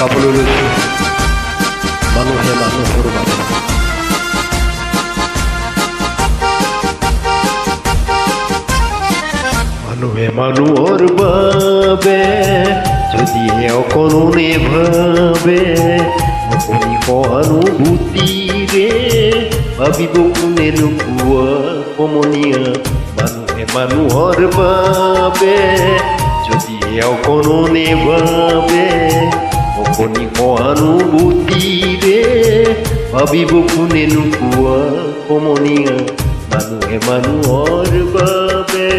গাবলৈ লৈছোঁ মানুহে মানুহৰ বাবে। মানুহে মানুহৰ বাবে যদিহে অকণো নেভাবে, অকণি সহানুভূতিৰে ভাবিব কোনে নোপোৱা সমনীয়া। মানুহে মানুহৰ বাবে যদিহে অকণো নেভাবে, অকণি সহানুভূতিৰে ভাবিব কোনে নোপোৱা সমনীয়া। মানুহে মানুহৰ বাবে।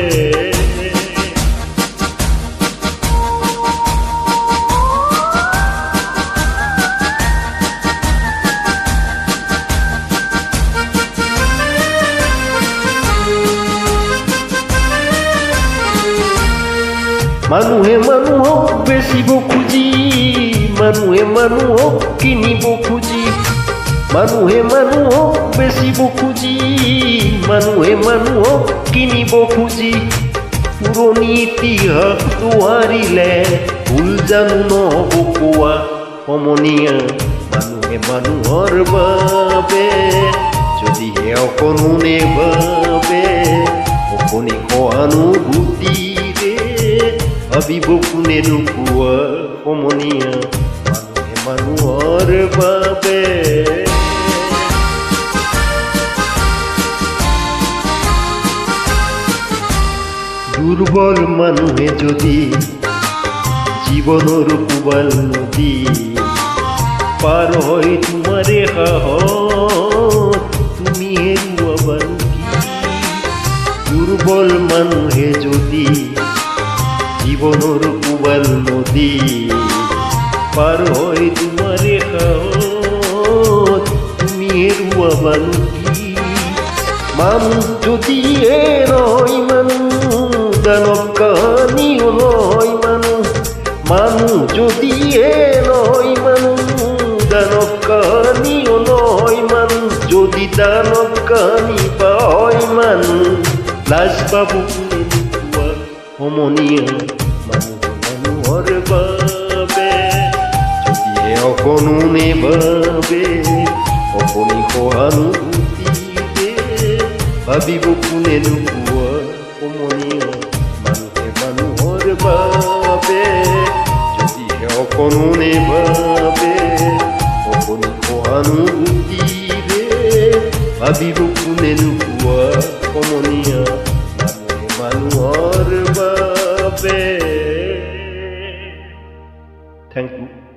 মানুহে মানুহক বেচিব খুজি, মানুহে মানুহক কিনিব খুজি, মানুহে মানুহক বেচিব খুজি, মানুহে মানুহক কিনিব খুজি। পুৰণি ইতিহাস দোহাৰিলে ভুল জানো নহ'ব কোৱা সমনীয়া। মানুহে মানুহৰ বাবে যদিহে অকণো নেভাবে, অকণি সহানুভূতিৰে ভাবিব কোনে নোপোৱা সমনীয়া। মানুহে মানুহৰ বাবে। দুৰ্বল মানুহে যদি জীৱনৰ কোবাল নদী পাৰ হয় তোমাৰে সাহস, তুমি হেৰুৱাবা কি? দুৰ্বল মানুহে যদি জীৱনৰ কোবাল নদী পাৰ হয় তোমাৰে সাহস, তুমি হেৰুৱাবা কি? মানুহ যদিহে নহয় মানুহ, দানৱ কাহানিও নহয় মানুহ। মানুহ যদিহে নহয় মানুহ, দানৱ কাহানিও নহয় মানুহ। যদি দানৱ কাহানি বা হয় মানুহ, লাজ পাব কোনে নোপোৱা সমনীয়া। মানুহে মানুহৰ বাবে যদিহে অকণো নেভাবে, অকণি সহানুভূতিৰে ভাবিব কোনে নোপোৱা সমনীয়া। মানুহে মানুহৰ বাবে যদিহে অকণো নেভাবে, অকণি সহানুভূতিৰে ভাবিব কোনে নোপোৱা সমনীয়া। মানুহে মানুহৰ বাবে। Thank U.